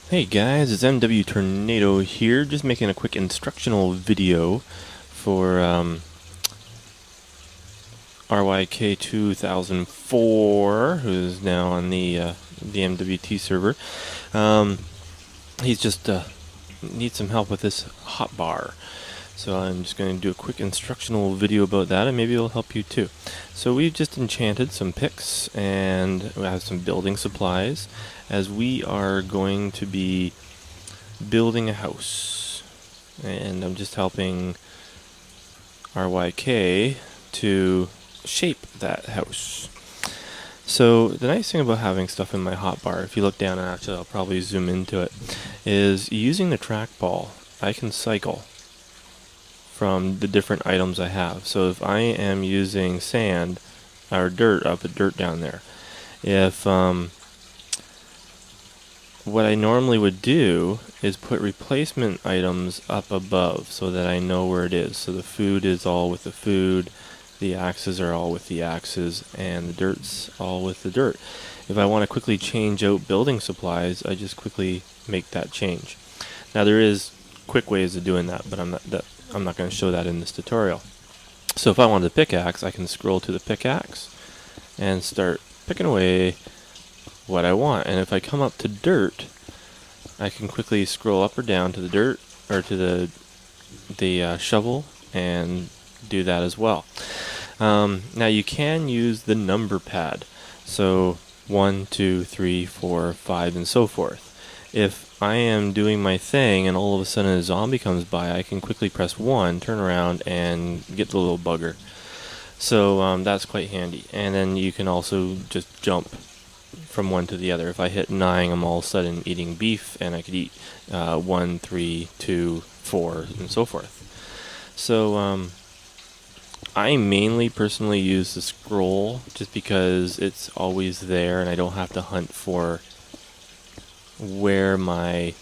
Hey guys, it's MW Tornado here, just making a quick instructional video for RYK 2004, who's now on the MWT server. He's just needs some help with this hotbar. So I'm just going to do a quick instructional video about that, and maybe it'll help you too. So we've just enchanted some picks, and we have some building supplies, as we are going to be building a house. And I'm just helping RYK to shape that house. So the nice thing about having stuff in my hotbar, if you look down, and actually I'll probably zoom into it, is using the trackball, I can cycle from the different items I have. So if I am using sand or dirt, I'll put dirt down there. If what I normally would do is put replacement items up above so that I know where it is. So the food is all with the food, the axes are all with the axes, and the dirt's all with the dirt. If I want to quickly change out building supplies, I just quickly make that change. Now there is quick ways of doing that, but I'm not going to show that in this tutorial. So if I wanted a pickaxe, I can scroll to the pickaxe and start picking away what I want. And if I come up to dirt, I can quickly scroll up or down to the dirt, or to the shovel, and do that as well. Now you can use the number pad, so 1, 2, 3, 4, 5, and so forth. If I am doing my thing and all of a sudden a zombie comes by, I can quickly press 1, turn around, and get the little bugger. So that's quite handy. And then you can also just jump from one to the other. If I hit 9, I'm all of a sudden eating beef, and I could eat 1, 3, 2, 4, and so forth. So I mainly personally use the scroll just because it's always there and I don't have to hunt for where my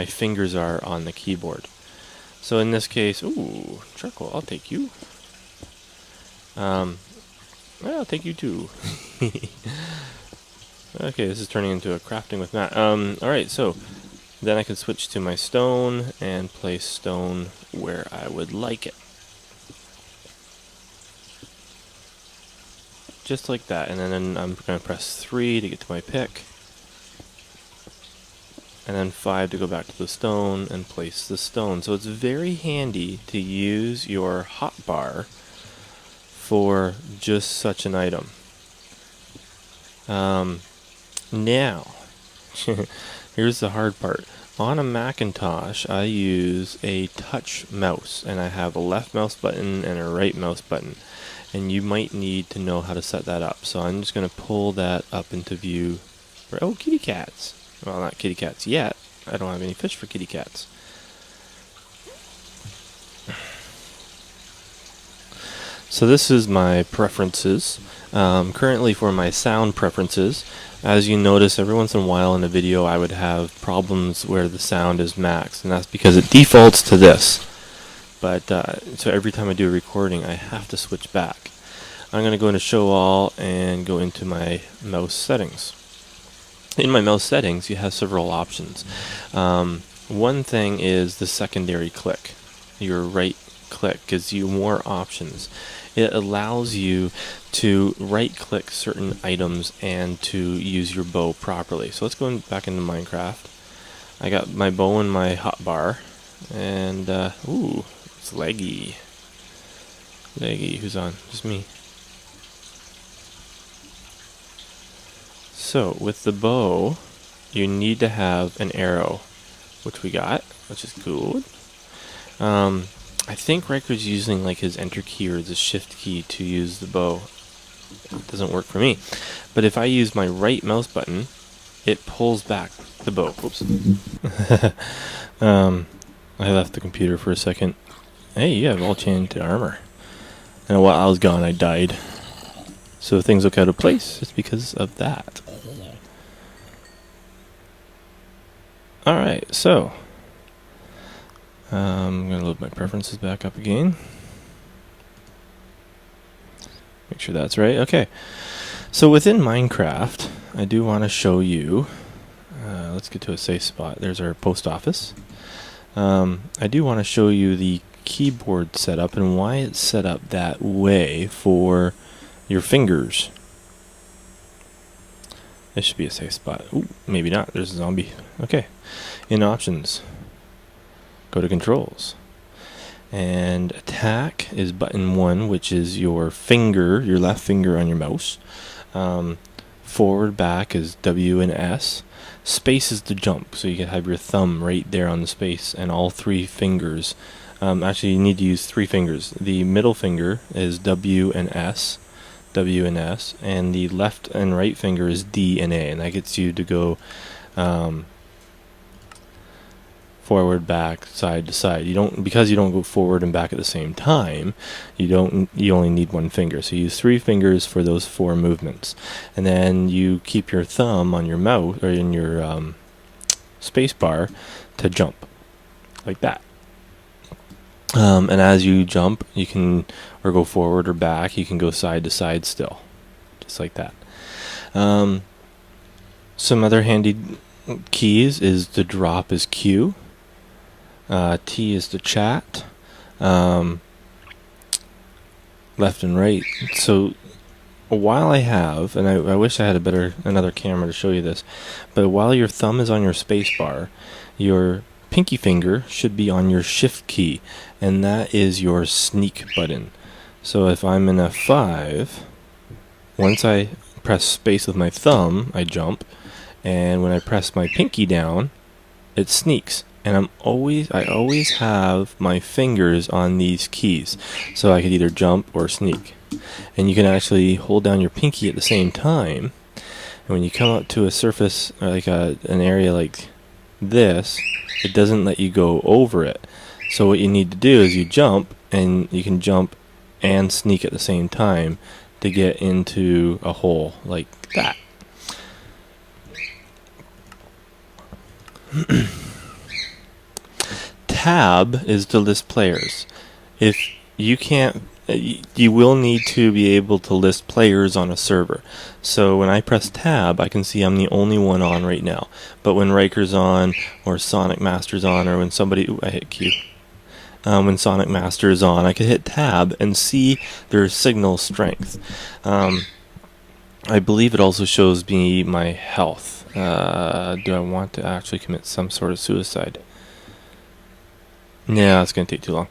fingers are on the keyboard. So in this case, ooh, charcoal, I'll take you. I'll take you too. Okay, this is turning into a crafting with Matt. Alright, so then I can switch to my stone and place stone where I would like it. Just like that, and then I'm going to press 3 to get to my pick, and then 5 to go back to the stone and place the stone. So it's very handy to use your hotbar for just such an item. Now, here's the hard part. On a Macintosh, I use a touch mouse, and I have a left mouse button and a right mouse button. And you might need to know how to set that up. So I'm just going to pull that up into view. Oh, kitty cats. Well, not kitty cats yet. I don't have any fish for kitty cats. So this is my preferences. Currently for my sound preferences, as you notice, every once in a while in a video I would have problems where the sound is maxed, and that's because it defaults to this. But so every time I do a recording, I have to switch back. I'm going to go into Show All and go into my mouse settings. In my mouse settings, you have several options. One thing is the secondary click. Your right click gives you more options. It allows you to right click certain items and to use your bow properly. So let's go back into Minecraft. I got my bow and my hotbar, and ooh, it's laggy. Laggy, who's on? Just me. So with the bow, you need to have an arrow, which we got, which is good. I think Riker's using like his enter key or the shift key to use the bow. It doesn't work for me. But if I use my right mouse button, it pulls back the bow. Oops. I left the computer for a second. Hey, you have all changed to armor. And while I was gone, I died. So things look out of place just because of that. Alright, so I'm going to load my preferences back up again. Make sure that's right. Okay. So within Minecraft, I do want to show you, let's get to a safe spot. There's our post office. I do want to show you the keyboard setup and why it's set up that way for your fingers. This should be a safe spot. Ooh, maybe not. There's a zombie. Okay. In options, go to controls. And attack is button 1, which is your finger, your left finger on your mouse. Forward, back is W and S. Space is the jump, so you can have your thumb right there on the space, and all 3 fingers. Actually, you need to use 3 fingers. The middle finger is W and S. W and S, and the left and right finger is D and A, and that gets you to go forward, back, side to side. Because you don't go forward and back at the same time, you only need 1 finger. So you use 3 fingers for those 4 movements, and then you keep your thumb on your mouse or in your space bar to jump like that. And as you jump, you can or go forward or back. You can go side to side still, just like that. Some other handy keys is the drop is Q. T is the chat. Left and right. So while I have, and I wish I had another camera to show you this, but while your thumb is on your space bar, your pinky finger should be on your shift key, and that is your sneak button. So if I'm in F5, once I press space with my thumb, I jump, and when I press my pinky down, it sneaks. And I always have my fingers on these keys, so I could either jump or sneak. And you can actually hold down your pinky at the same time, and when you come up to a surface, or like an area like this, it doesn't let you go over it. So what you need to do is you jump, and you can jump and sneak at the same time to get into a hole like that. Tab is to list players. If you can't, you will need to be able to list players on a server. So when I press tab, I can see I'm the only one on right now. But when Riker's on, or Sonic Master's on, or when somebody, I hit Q. When Sonic Master is on, I can hit tab and see their signal strength. I believe it also shows me my health. Do I want to actually commit some sort of suicide? Yeah, it's going to take too long.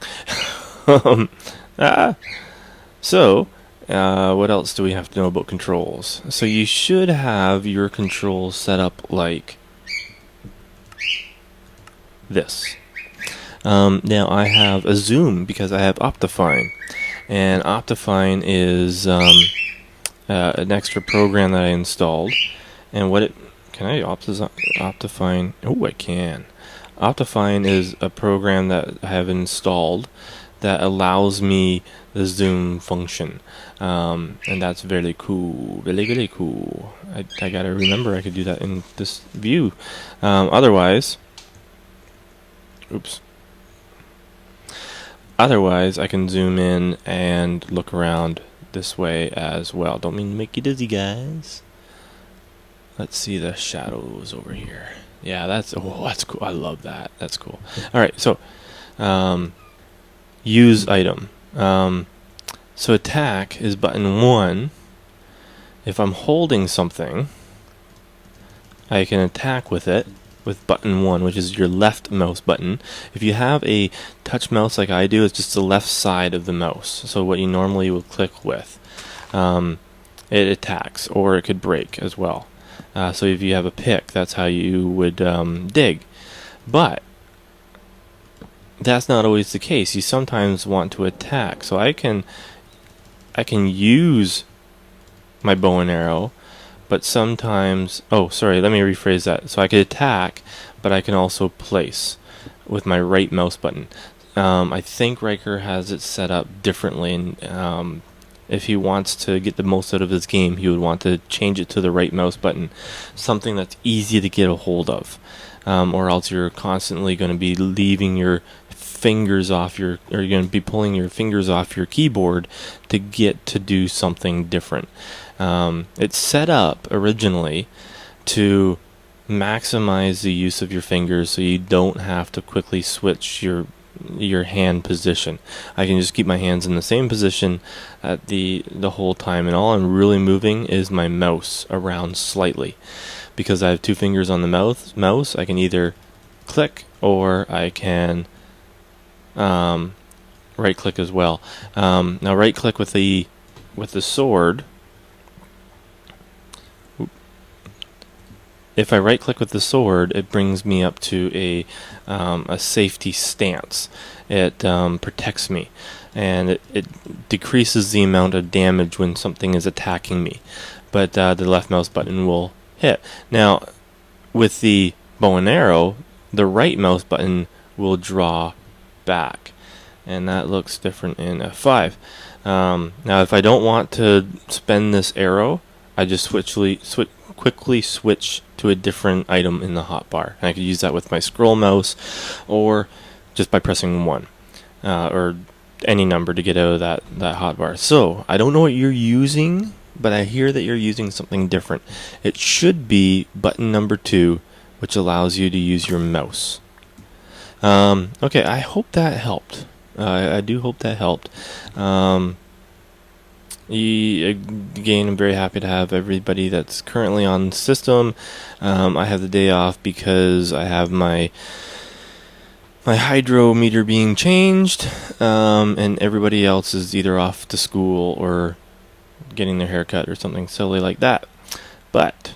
So, what else do we have to know about controls? So you should have your controls set up like this. Now I have a zoom because I have Optifine, and Optifine is an extra program that I installed. And what it can I Optifine? Oh, I can. Optifine is a program that I have installed that allows me the zoom function, and that's very cool, really cool. I gotta remember I could do that in this view. Otherwise, I can zoom in and look around this way as well. Don't mean to make you dizzy, guys. Let's see the shadows over here. Yeah, that's cool. I love that. That's cool. All right, so use item. So attack is button 1. If I'm holding something, I can attack with it with button 1, which is your left mouse button. If you have a touch mouse like I do, it's just the left side of the mouse. So what you normally would click with, it attacks, or it could break as well. So if you have a pick, that's how you would dig. But that's not always the case. You sometimes want to attack. So I can use my bow and arrow, but sometimes, oh sorry, let me rephrase that. So I could attack, but I can also place with my right mouse button. I think Riker has it set up differently, and if he wants to get the most out of his game, he would want to change it to the right mouse button, something that's easy to get a hold of, or else you're constantly going to be leaving your fingers off or you're going to be pulling your fingers off your keyboard to get to do something different. It's set up originally to maximize the use of your fingers so you don't have to quickly switch your hand position. I can just keep my hands in the same position at the whole time, and all I'm really moving is my mouse around slightly. Because I have two fingers on the mouse, I can either click or I can right click as well. Now right click with the sword. If I right click with the sword, it brings me up to a safety stance. It protects me, and it decreases the amount of damage when something is attacking me. But the left mouse button will hit. Now, with the bow and arrow, the right mouse button will draw back, and that looks different in F5. Now, if I don't want to spend this arrow, I just quickly switch to a different item in the hotbar. And I could use that with my scroll mouse, or just by pressing 1 or any number to get out of that hotbar. So I don't know what you're using, but I hear that you're using something different. It should be button number 2, which allows you to use your mouse. Okay, I hope that helped. I do hope that helped. Again, I'm very happy to have everybody that's currently on the system. I have the day off because I have my hydrometer being changed, and everybody else is either off to school or getting their hair cut or something silly like that. But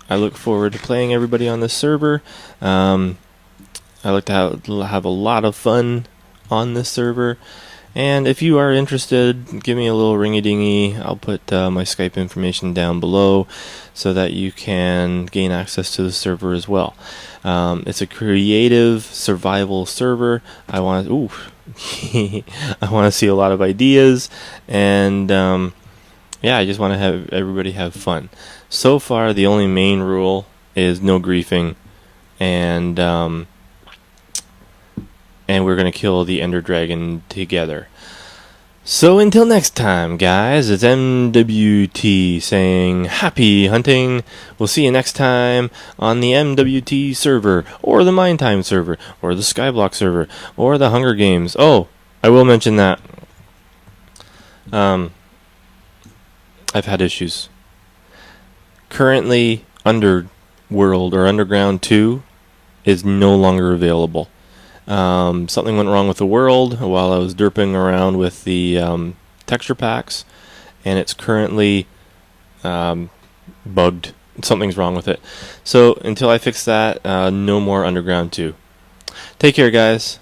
I look forward to playing everybody on this server. I like to have a lot of fun on this server. And if you are interested, give me a little ringy-dingy. I'll put my Skype information down below so that you can gain access to the server as well. It's a creative survival server. I want to see a lot of ideas, and yeah, I just want to have everybody have fun. So far, the only main rule is no griefing, and we're going to kill the Ender Dragon together. So until next time, guys, it's MWT saying happy hunting. We'll see you next time on the MWT server, or the Mindtime server, or the Skyblock server, or the Hunger Games. Oh, I will mention that I've had issues. Currently, Underworld or Underground 2 is no longer available. Something went wrong with the world while I was derping around with the texture packs, and it's currently bugged. Something's wrong with it. So until I fix that, no more Underground 2. Take care, guys.